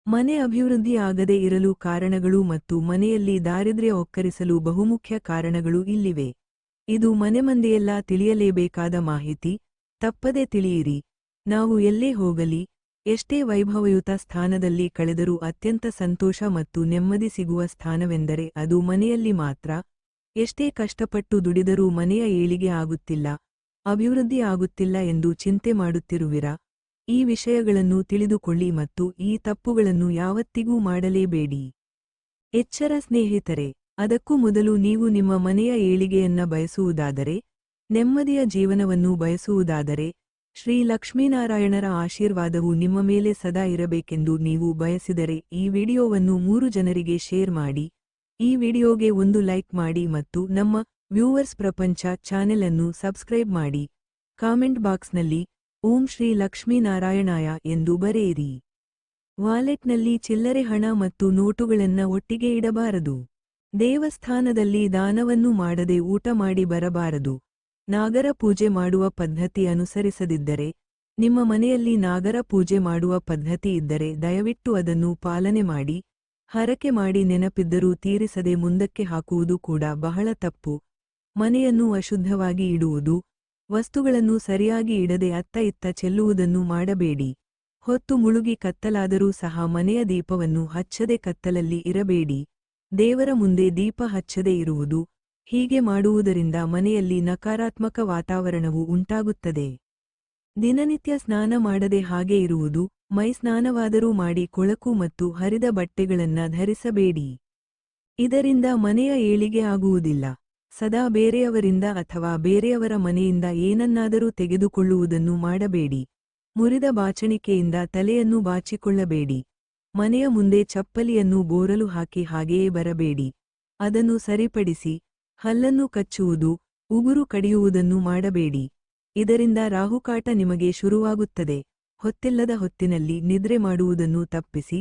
ಮನೆ ಅಭಿವೃದ್ಧಿ ಆಗದೆ ಇರಲು ಕಾರಣಗಳು ಮತ್ತು ಮನೆಯಲ್ಲಿ ದಾರಿದ್ರ್ಯ ಒಕ್ಕರಿಸಲು ಬಹುಮುಖ್ಯ ಕಾರಣಗಳು ಇಲ್ಲಿವೆ. ಇದು ಮನೆಮಂದಿಯೆಲ್ಲ ತಿಳಿಯಲೇಬೇಕಾದ ಮಾಹಿತಿ, ತಪ್ಪದೆ ತಿಳಿಯಿರಿ. ನಾವು ಎಲ್ಲೇ ಹೋಗಲಿ, ಎಷ್ಟೇ ವೈಭವಯುತ ಸ್ಥಾನದಲ್ಲಿ ಕಳೆದರೂ ಅತ್ಯಂತ ಸಂತೋಷ ಮತ್ತು ನೆಮ್ಮದಿ ಸಿಗುವ ಸ್ಥಾನವೆಂದರೆ ಅದು ಮನೆಯಲ್ಲಿ ಮಾತ್ರ. ಎಷ್ಟೇ ಕಷ್ಟಪಟ್ಟು ದುಡಿದರೂ ಮನೆಯ ಏಳಿಗೆ ಆಗುತ್ತಿಲ್ಲ, ಅಭಿವೃದ್ಧಿ ಆಗುತ್ತಿಲ್ಲ ಎಂದು ಚಿಂತೆ ಮಾಡುತ್ತಿರುವಿರಾ? ಈ ವಿಷಯಗಳನ್ನು ತಿಳಿದುಕೊಳ್ಳಿ ಮತ್ತು ಈ ತಪ್ಪುಗಳನ್ನು ಯಾವತ್ತಿಗೂ ಮಾಡಲೇಬೇಡಿ. ಎಚ್ಚರ ಸ್ನೇಹಿತರೆ, ಅದಕ್ಕೂ ಮೊದಲು ನೀವು ನಿಮ್ಮ ಮನೆಯ ಏಳಿಗೆಯನ್ನ ಬಯಸುವುದಾದರೆ, ನೆಮ್ಮದಿಯ ಜೀವನವನ್ನು ಬಯಸುವುದಾದರೆ, ಶ್ರೀ ಲಕ್ಷ್ಮೀನಾರಾಯಣರ ಆಶೀರ್ವಾದವು ನಿಮ್ಮ ಮೇಲೆ ಸದಾ ಇರಬೇಕೆಂದು ನೀವು ಬಯಸಿದರೆ ಈ ವಿಡಿಯೋವನ್ನು 3 ಜನರಿಗೆ ಶೇರ್ ಮಾಡಿ, ಈ ವಿಡಿಯೋಗೆ ಒಂದು ಲೈಕ್ ಮಾಡಿ ಮತ್ತು ನಮ್ಮ ವ್ಯೂವರ್ಸ್ ಪ್ರಪಂಚ ಚಾನೆಲ್ ಅನ್ನು ಸಬ್ಸ್ಕ್ರೈಬ್ ಮಾಡಿ. ಕಾಮೆಂಟ್ ಬಾಕ್ಸ್ನಲ್ಲಿ ಓಂ ಶ್ರೀ ಲಕ್ಷ್ಮೀನಾರಾಯಣಾಯ ಎಂದು ಬರೆಯಿರಿ. ವಾಲೆಟ್ನಲ್ಲಿ ಚಿಲ್ಲರೆ ಹಣ ಮತ್ತು ನೋಟುಗಳನ್ನ ಒಟ್ಟಿಗೆ ಇಡಬಾರದು. ದೇವಸ್ಥಾನದಲ್ಲಿ ದಾನವನ್ನು ಮಾಡದೆ ಊಟ ಮಾಡಿ ಬರಬಾರದು. ನಾಗರ ಪೂಜೆ ಮಾಡುವ ಪದ್ಧತಿ ಅನುಸರಿಸದಿದ್ದರೆ, ನಿಮ್ಮ ಮನೆಯಲ್ಲಿ ನಾಗರ ಪೂಜೆ ಮಾಡುವ ಪದ್ಧತಿ ಇದ್ದರೆ ದಯವಿಟ್ಟು ಅದನ್ನು ಪಾಲನೆ ಮಾಡಿ. ಹರಕೆ ಮಾಡಿ ನೆನಪಿದ್ದರೂ ತೀರಿಸದೆ ಮುಂದಕ್ಕೆ ಹಾಕುವುದು ಕೂಡ ಬಹಳ ತಪ್ಪು. ಮನೆಯನ್ನು ಅಶುದ್ಧವಾಗಿ ಇಡುವುದು, ವಸ್ತುಗಳನ್ನು ಸರಿಯಾಗಿ ಇಡದೆ ಅತ್ತ ಇತ್ತ ಚೆಲ್ಲುವುದನ್ನು ಮಾಡಬೇಡಿ. ಹೊತ್ತು ಮುಳುಗಿ ಕತ್ತಲಾದರೂ ಸಹ ಮನೆಯ ದೀಪವನ್ನು ಹಚ್ಚದೆ ಕತ್ತಲಲ್ಲಿ ಇರಬೇಡಿ. ದೇವರ ಮುಂದೆ ದೀಪ ಹಚ್ಚದೆ ಇರುವುದು, ಹೀಗೆ ಮಾಡುವುದರಿಂದ ಮನೆಯಲ್ಲಿ ನಕಾರಾತ್ಮಕ ವಾತಾವರಣವು ಉಂಟಾಗುತ್ತದೆ. ದಿನನಿತ್ಯ ಸ್ನಾನ ಮಾಡದೆ ಹಾಗೆ ಇರುವುದು, ಮೈ ಸ್ನಾನವಾದರೂ ಮಾಡಿ ಕೊಳಕು ಮತ್ತು ಹರಿದ ಬಟ್ಟೆಗಳನ್ನ ಧರಿಸಬೇಡಿ. ಇದರಿಂದ ಮನೆಯ ಏಳಿಗೆ ಆಗುವುದಿಲ್ಲ. ಸದಾ ಬೇರೆಯವರಿಂದ ಅಥವಾ ಬೇರೆಯವರ ಮನೆಯಿಂದ ಏನನ್ನಾದರೂ ತೆಗೆದುಕೊಳ್ಳುವುದನ್ನು ಮಾಡಬೇಡಿ. ಮುರಿದ ಬಾಚಣಿಕೆಯಿಂದ ತಲೆಯನ್ನು ಬಾಚಿಕೊಳ್ಳಬೇಡಿ. ಮನೆಯ ಮುಂದೆ ಚಪ್ಪಲಿಯನ್ನು ಬೋರಲು ಹಾಕಿ ಹಾಗೆಯೇ ಬರಬೇಡಿ. ಅದನ್ನು ಸರಿಪಡಿಸಿ, ಹಲ್ಲನ್ನು ಕಚ್ಚುವುದು, ಉಗುರು ಕಡಿಯುವುದನ್ನು ಮಾಡಬೇಡಿ. ಇದರಿಂದ ರಾಹುಕಾಟ ನಿಮಗೆ ಶುರುವಾಗುತ್ತದೆ. ಹೊತ್ತಿಲ್ಲದ ಹೊತ್ತಿನಲ್ಲಿ ನಿದ್ರೆ ಮಾಡುವುದನ್ನು ತಪ್ಪಿಸಿ,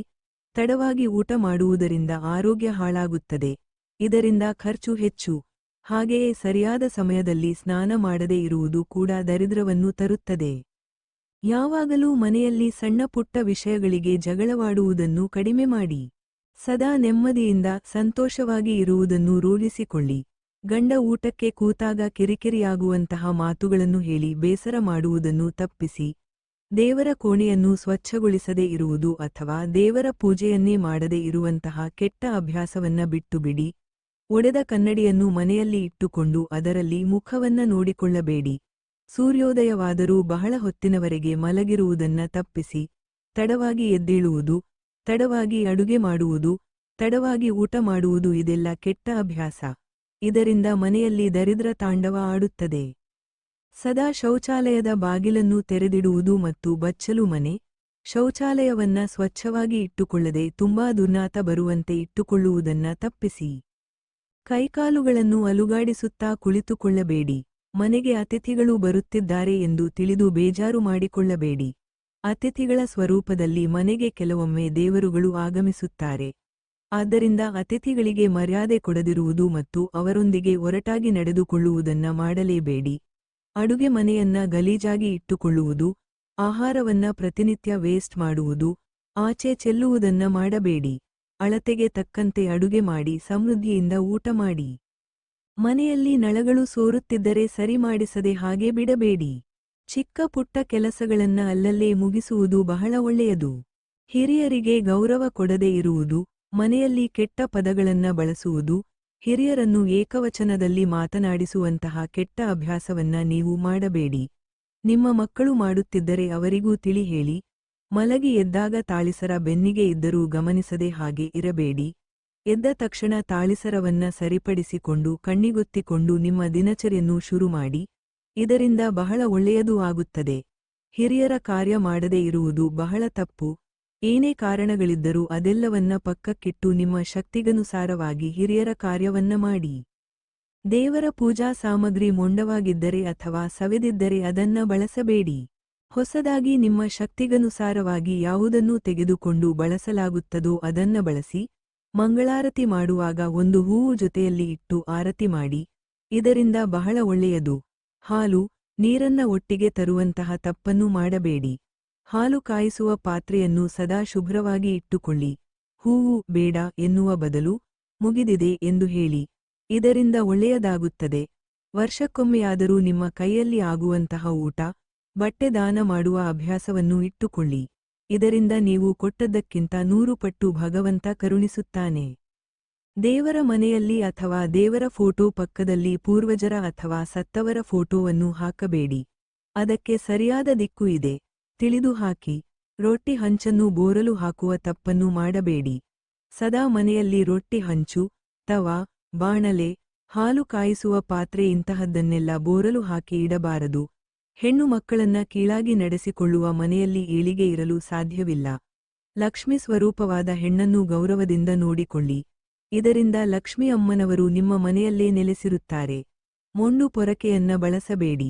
ತಡವಾಗಿ ಊಟ ಮಾಡುವುದರಿಂದ ಆರೋಗ್ಯ ಹಾಳಾಗುತ್ತದೆ. ಇದರಿಂದ ಖರ್ಚು ಹೆಚ್ಚು. ಹಾಗೆಯೇ ಸರಿಯಾದ ಸಮಯದಲ್ಲಿ ಸ್ನಾನ ಮಾಡದೇ ಇರುವುದು ಕೂಡ ದರಿದ್ರವನ್ನು ತರುತ್ತದೆ. ಯಾವಾಗಲೂ ಮನೆಯಲ್ಲಿ ಸಣ್ಣ ಪುಟ್ಟ ವಿಷಯಗಳಿಗೆ ಜಗಳವಾಡುವುದನ್ನು ಕಡಿಮೆ ಮಾಡಿ. ಸದಾ ನೆಮ್ಮದಿಯಿಂದ ಸಂತೋಷವಾಗಿ ಇರುವುದನ್ನು ರೂಢಿಸಿಕೊಳ್ಳಿ. ಗಂಡ ಊಟಕ್ಕೆ ಕೂತಾಗ ಕಿರಿಕಿರಿಯಾಗುವಂತಹ ಮಾತುಗಳನ್ನು ಹೇಳಿ ಬೇಸರ ಮಾಡುವುದನ್ನು ತಪ್ಪಿಸಿ. ದೇವರ ಕೋಣೆಯನ್ನು ಸ್ವಚ್ಛಗೊಳಿಸದೇ ಇರುವುದು ಅಥವಾ ದೇವರ ಪೂಜೆಯನ್ನೇ ಮಾಡದೇ ಇರುವಂತಹ ಕೆಟ್ಟ ಅಭ್ಯಾಸವನ್ನ ಬಿಟ್ಟುಬಿಡಿ. ಒಡೆದ ಕನ್ನಡಿಯನ್ನು ಮನೆಯಲ್ಲಿ ಇಟ್ಟುಕೊಂಡು ಅದರಲ್ಲಿ ಮುಖವನ್ನ ನೋಡಿಕೊಳ್ಳಬೇಡಿ. ಸೂರ್ಯೋದಯವಾದರೂ ಬಹಳ ಹೊತ್ತಿನವರೆಗೆ ಮಲಗಿರುವುದನ್ನ ತಪ್ಪಿಸಿ. ತಡವಾಗಿ ಎದ್ದೇಳುವುದು, ತಡವಾಗಿ ಅಡುಗೆ ಮಾಡುವುದು, ತಡವಾಗಿ ಊಟ ಮಾಡುವುದು ಇದೆಲ್ಲ ಕೆಟ್ಟ ಅಭ್ಯಾಸ. ಇದರಿಂದ ಮನೆಯಲ್ಲಿ ದರಿದ್ರ ತಾಂಡವ ಆಡುತ್ತದೆ. ಸದಾ ಶೌಚಾಲಯದ ಬಾಗಿಲನ್ನು ತೆರೆದಿಡುವುದು ಮತ್ತು ಬಚ್ಚಲು ಮನೆ, ಶೌಚಾಲಯವನ್ನ ಸ್ವಚ್ಛವಾಗಿ ಇಟ್ಟುಕೊಳ್ಳದೆ ತುಂಬಾ ದುರ್ನಾತ ಬರುವಂತೆ ಇಟ್ಟುಕೊಳ್ಳುವುದನ್ನ ತಪ್ಪಿಸಿ. ಕೈಕಾಲುಗಳನ್ನು ಅಲುಗಾಡಿಸುತ್ತಾ ಕುಳಿತುಕೊಳ್ಳಬೇಡಿ. ಮನೆಗೆ ಅತಿಥಿಗಳು ಬರುತ್ತಿದ್ದಾರೆ ಎಂದು ತಿಳಿದು ಬೇಜಾರು ಮಾಡಿಕೊಳ್ಳಬೇಡಿ. ಅತಿಥಿಗಳ ಸ್ವರೂಪದಲ್ಲಿ ಮನೆಗೆ ಕೆಲವೊಮ್ಮೆ ದೇವರುಗಳು ಆಗಮಿಸುತ್ತಾರೆ. ಆದ್ದರಿಂದ ಅತಿಥಿಗಳಿಗೆ ಮರ್ಯಾದೆ ಕೊಡದಿರುವುದು ಮತ್ತು ಅವರೊಂದಿಗೆ ಒರಟಾಗಿ ನಡೆದುಕೊಳ್ಳುವುದನ್ನ ಮಾಡಲೇಬೇಡಿ. ಅಡುಗೆ ಮನೆಯನ್ನ ಗಲೀಜಾಗಿ ಇಟ್ಟುಕೊಳ್ಳುವುದು, ಆಹಾರವನ್ನ ಪ್ರತಿನಿತ್ಯ ವೇಸ್ಟ್ ಮಾಡುವುದು, ಆಚೆ ಚೆಲ್ಲುವುದನ್ನ ಮಾಡಬೇಡಿ. ಅಳತೆಗೆ ತಕ್ಕಂತೆ ಅಡುಗೆ ಮಾಡಿ ಸಮೃದ್ಧಿಯಿಂದ ಊಟ ಮಾಡಿ. ಮನೆಯಲ್ಲಿ ನಳಗಳು ಸೋರುತ್ತಿದ್ದರೆ ಸರಿ ಮಾಡಿಸದೆ ಹಾಗೆ ಬಿಡಬೇಡಿ. ಚಿಕ್ಕ ಪುಟ್ಟ ಕೆಲಸಗಳನ್ನ ಅಲ್ಲಲ್ಲೇ ಮುಗಿಸುವುದು ಬಹಳ ಒಳ್ಳೆಯದು. ಹಿರಿಯರಿಗೆ ಗೌರವ ಕೊಡದೇ ಇರುವುದು, ಮನೆಯಲ್ಲಿ ಕೆಟ್ಟ ಪದಗಳನ್ನ ಬಳಸುವುದು, ಹಿರಿಯರನ್ನು ಏಕವಚನದಲ್ಲಿ ಮಾತನಾಡಿಸುವಂತಹ ಕೆಟ್ಟ ಅಭ್ಯಾಸವನ್ನ ನೀವು ಮಾಡಬೇಡಿ. ನಿಮ್ಮ ಮಕ್ಕಳು ಮಾಡುತ್ತಿದ್ದರೆ ಅವರಿಗೂ ತಿಳಿ ಹೇಳಿ. ಮಲಗಿ ಎದ್ದಾಗ ತಾಳಿಸರ ಬೆನ್ನಿಗೆ ಇದ್ದರೂ ಗಮನಿಸದೆ ಹಾಗೆ ಇರಬೇಡಿ. ಎದ್ದ ತಕ್ಷಣ ತಾಳಿಸರವನ್ನ ಸರಿಪಡಿಸಿಕೊಂಡು ಕಣ್ಣಿಗೊತ್ತಿಕೊಂಡು ನಿಮ್ಮ ದಿನಚರಿಯನ್ನು ಶುರು ಮಾಡಿ. ಇದರಿಂದ ಬಹಳ ಒಳ್ಳೆಯದೂ ಆಗುತ್ತದೆ. ಹಿರಿಯರ ಕಾರ್ಯ ಮಾಡದೇ ಇರುವುದು ಬಹಳ ತಪ್ಪು. ಏನೇ ಕಾರಣಗಳಿದ್ದರೂ ಅದೆಲ್ಲವನ್ನ ಪಕ್ಕಕ್ಕಿಟ್ಟು ನಿಮ್ಮ ಶಕ್ತಿಗನುಸಾರವಾಗಿ ಹಿರಿಯರ ಕಾರ್ಯವನ್ನ ಮಾಡಿ. ದೇವರ ಪೂಜಾ ಸಾಮಗ್ರಿ ಮೊಂಡವಾಗಿದ್ದರೆ ಅಥವಾ ಸವೆದಿದ್ದರೆ ಅದನ್ನ ಬಳಸಬೇಡಿ. ಹೊಸದಾಗಿ ನಿಮ್ಮ ಶಕ್ತಿಗನುಸಾರವಾಗಿ ಯಾವುದನ್ನು ತೆಗೆದುಕೊಂಡು ಬಳಸಲಾಗುತ್ತದೋ ಅದನ್ನ ಬಳಸಿ. ಮಂಗಳಾರತಿ ಮಾಡುವಾಗ ಒಂದು ಹೂವು ಜೊತೆಯಲ್ಲಿ ಇಟ್ಟು ಆರತಿ ಮಾಡಿ. ಇದರಿಂದ ಬಹಳ ಒಳ್ಳೆಯದು. ಹಾಲು, ನೀರನ್ನ ಒಟ್ಟಿಗೆ ತರುವಂತಹ ತಪ್ಪನ್ನು ಮಾಡಬೇಡಿ. ಹಾಲು ಕಾಯಿಸುವ ಪಾತ್ರೆಯನ್ನು ಸದಾ ಶುಭ್ರವಾಗಿ ಇಟ್ಟುಕೊಳ್ಳಿ. ಹೂವು ಬೇಡ ಎನ್ನುವ ಬದಲು ಮುಗಿದಿದೆ ಎಂದು ಹೇಳಿ. ಇದರಿಂದ ಒಳ್ಳೆಯದಾಗುತ್ತದೆ. ವರ್ಷಕ್ಕೊಮ್ಮೆಯಾದರೂ ನಿಮ್ಮ ಕೈಯಲ್ಲಿ ಆಗುವಂತಹ ಊಟ, ಬಟ್ಟೆ ದಾನ ಮಾಡುವ ಅಭ್ಯಾಸವನ್ನು ಇಟ್ಟುಕೊಳ್ಳಿ. ಇದರಿಂದ ನೀವು ಕೊಟ್ಟದ್ದಕ್ಕಿಂತ 100 ಪಟ್ಟು ಭಗವಂತ ಕರುಣಿಸುತ್ತಾನೆ. ದೇವರ ಮನೆಯಲ್ಲಿ ಅಥವಾ ದೇವರ ಫೋಟೋ ಪಕ್ಕದಲ್ಲಿ ಪೂರ್ವಜರ ಅಥವಾ ಸತ್ತವರ ಫೋಟೋವನ್ನು ಹಾಕಬೇಡಿ. ಅದಕ್ಕೆ ಸರಿಯಾದ ದಿಕ್ಕು ಇದೆ, ತಿಳಿದು ಹಾಕಿ. ರೊಟ್ಟಿ ಹಂಚನ್ನು ಬೋರಲು ಹಾಕುವ ತಪ್ಪನ್ನು ಮಾಡಬೇಡಿ. ಸದಾ ಮನೆಯಲ್ಲಿ ರೊಟ್ಟಿ ಹಂಚು, ತವಾ, ಬಾಣಲೆ, ಹಾಲು ಕಾಯಿಸುವ ಪಾತ್ರೆ ಇಂತಹದ್ದನ್ನೆಲ್ಲ ಬೋರಲು ಹಾಕಿ ಇಡಬಾರದು. ಹೆಣ್ಣು ಮಕ್ಕಳನ್ನ ಕೀಳಾಗಿ ನಡೆಸಿಕೊಳ್ಳುವ ಮನೆಯಲ್ಲಿ ಏಳಿಗೆ ಇರಲು ಸಾಧ್ಯವಿಲ್ಲ. ಲಕ್ಷ್ಮಿ ಸ್ವರೂಪವಾದ ಹೆಣ್ಣನ್ನು ಗೌರವದಿಂದ ನೋಡಿಕೊಳ್ಳಿ. ಇದರಿಂದ ಲಕ್ಷ್ಮಿ ಅಮ್ಮನವರು ನಿಮ್ಮ ಮನೆಯಲ್ಲೇ ನೆಲೆಸಿರುತ್ತಾರೆ. ಮೊಂಡು ಪೊರಕೆಯನ್ನ ಬಳಸಬೇಡಿ.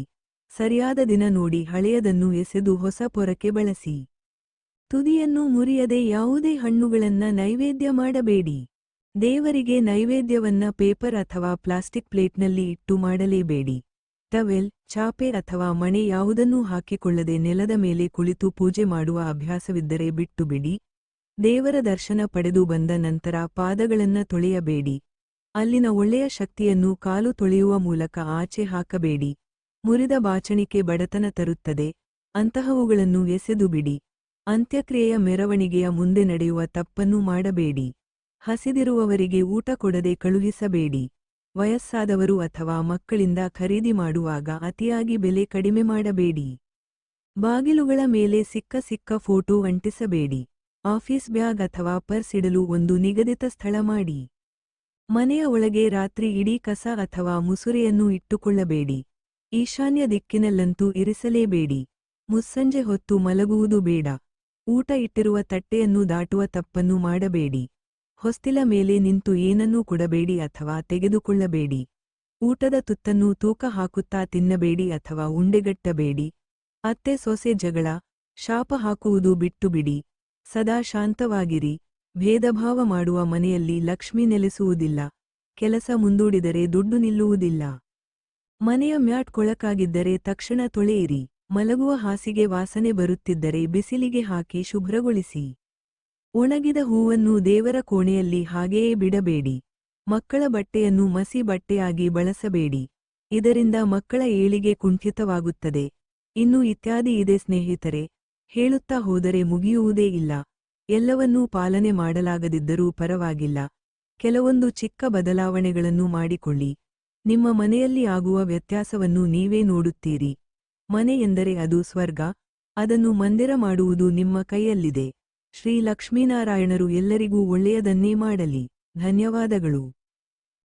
ಸರಿಯಾದ ದಿನ ನೋಡಿ ಹಳೆಯದನ್ನು ಎಸೆದು ಹೊಸ ಪೊರಕೆ ಬಳಸಿ. ತುದಿಯನ್ನು ಮುರಿಯದೆ ಯಾವುದೇ ಹಣ್ಣುಗಳನ್ನ ನೈವೇದ್ಯ ಮಾಡಬೇಡಿ. ದೇವರಿಗೆ ನೈವೇದ್ಯವನ್ನ ಪೇಪರ್ ಅಥವಾ ಪ್ಲಾಸ್ಟಿಕ್ ಪ್ಲೇಟ್ನಲ್ಲಿ ಇಟ್ಟು ಮಾಡಲೇಬೇಡಿ. ಟವೆಲ್, ಚಾಪೆ ಅಥವಾ ಮಣೆ ಯಾವುದನ್ನೂ ಹಾಕಿಕೊಳ್ಳದೆ ನೆಲದ ಮೇಲೆ ಕುಳಿತು ಪೂಜೆ ಮಾಡುವ ಅಭ್ಯಾಸವಿದ್ದರೆ ಬಿಟ್ಟು ಬಿಡಿ. ದೇವರ ದರ್ಶನ ಪಡೆದು ಬಂದ ನಂತರ ಪಾದಗಳನ್ನ ತೊಳೆಯಬೇಡಿ. ಅಲ್ಲಿನ ಒಳ್ಳೆಯ ಶಕ್ತಿಯನ್ನು ಕಾಲು ತೊಳೆಯುವ ಮೂಲಕ ಆಚೆ ಹಾಕಬೇಡಿ. ಮುರಿದ ಬಾಚಣಿಕೆ ಬಡತನ ತರುತ್ತದೆ. ಅಂತಹವುಗಳನ್ನು ಎಸೆದು ಬಿಡಿ. ಅಂತ್ಯಕ್ರಿಯೆಯ ಮೆರವಣಿಗೆಯ ಮುಂದೆ ನಡೆಯುವ ತಪ್ಪನ್ನು ಮಾಡಬೇಡಿ. ಹಸಿದಿರುವವರಿಗೆ ಊಟ ಕೊಡದೆ ಕಳುಹಿಸಬೇಡಿ. ವಯಸ್ಸಾದವರು ಅಥವಾ ಮಕ್ಕಳಿಂದ ಖರೀದಿ ಮಾಡುವಾಗ ಅತಿಯಾಗಿ ಬೆಲೆ ಕಡಿಮೆ ಮಾಡಬೇಡಿ. ಬಾಗಿಲುಗಳ ಮೇಲೆ ಸಿಕ್ಕ ಫೋಟೋ ಅಂಟಿಸಬೇಡಿ. ಆಫೀಸ್ ಬ್ಯಾಗ್ ಅಥವಾ ಪರ್ಸ್ ಇಡಲು ಒಂದು ನಿಗದಿತ ಸ್ಥಳ ಮಾಡಿ. ಮನೆಯ ಒಳಗೆ ರಾತ್ರಿ ಇಡೀ ಕಸ ಅಥವಾ ಮುಸುರೆಯನ್ನು ಇಟ್ಟುಕೊಳ್ಳಬೇಡಿ. ಈಶಾನ್ಯ ದಿಕ್ಕಿನಲ್ಲಂತೂ ಇರಿಸಲೇಬೇಡಿ. ಮುಸ್ಸಂಜೆ ಹೊತ್ತು ಮಲಗುವುದು ಬೇಡ. ಊಟ ಇಟ್ಟಿರುವ ತಟ್ಟೆಯನ್ನು ದಾಟುವ ತಪ್ಪನ್ನು ಮಾಡಬೇಡಿ. ಹೊಸ್ತಿಲ ಮೇಲೆ ನಿಂತು ಏನನ್ನೂ ಕೊಡಬೇಡಿ ಅಥವಾ ತೆಗೆದುಕೊಳ್ಳಬೇಡಿ. ಊಟದ ತುತ್ತನ್ನು ತೂಕ ಹಾಕುತ್ತಾ ತಿನ್ನಬೇಡಿ ಅಥವಾ ಉಂಡೆಗಟ್ಟಬೇಡಿ. ಅತ್ತೆ ಸೊಸೆ ಜಗಳ, ಶಾಪ ಹಾಕುವುದು ಬಿಟ್ಟು ಬಿಡಿ. ಸದಾ ಶಾಂತವಾಗಿರಿ. ಭೇದಭಾವ ಮಾಡುವ ಮನೆಯಲ್ಲಿ ಲಕ್ಷ್ಮಿ ನೆಲೆಸುವುದಿಲ್ಲ. ಕೆಲಸ ಮುಂದೂಡಿದರೆ ದುಡ್ಡು ನಿಲ್ಲುವುದಿಲ್ಲ. ಮನೆಯ ಮ್ಯಾಟ್ ಕೊಳಕಾಗಿದ್ದರೆ ತಕ್ಷಣ ತೊಳೆಯಿರಿ. ಮಲಗುವ ಹಾಸಿಗೆ ವಾಸನೆ ಬರುತ್ತಿದ್ದರೆ ಬಿಸಿಲಿಗೆ ಹಾಕಿ ಶುಭ್ರಗೊಳಿಸಿ. ಒಣಗಿದ ಹೂವನ್ನು ದೇವರ ಕೋಣೆಯಲ್ಲಿ ಹಾಗೆಯೇ ಬಿಡಬೇಡಿ. ಮಕ್ಕಳ ಬಟ್ಟೆಯನ್ನು ಮಸಿ ಬಟ್ಟೆಯಾಗಿ ಬಳಸಬೇಡಿ. ಇದರಿಂದ ಮಕ್ಕಳ ಏಳಿಗೆ ಕುಂಠಿತವಾಗುತ್ತದೆ. ಇನ್ನು ಇತ್ಯಾದಿ ಇದೆ ಸ್ನೇಹಿತರೆ. ಹೇಳುತ್ತಾ ಹೋದರೆ ಮುಗಿಯುವುದೇ ಇಲ್ಲ. ಎಲ್ಲವನ್ನೂ ಪಾಲನೆ ಮಾಡಲಾಗದಿದ್ದರೂ ಪರವಾಗಿಲ್ಲ. ಕೆಲವೊಂದು ಚಿಕ್ಕ ಬದಲಾವಣೆಗಳನ್ನು ಮಾಡಿಕೊಳ್ಳಿ. ನಿಮ್ಮ ಮನೆಯಲ್ಲಿ ಆಗುವ ವ್ಯತ್ಯಾಸವನ್ನು ನೀವೇ ನೋಡುತ್ತೀರಿ. ಮನೆ ಎಂದರೆ ಅದು ಸ್ವರ್ಗ. ಅದನ್ನು ಮಂದಿರ ಮಾಡುವುದು ನಿಮ್ಮ ಕೈಯಲ್ಲಿದೆ. ಶ್ರೀ ಲಕ್ಷ್ಮೀನಾರಾಯಣರು ಎಲ್ಲರಿಗೂ ಒಳ್ಳೆಯದನ್ನೇ ಮಾಡಲಿ. ಧನ್ಯವಾದಗಳು.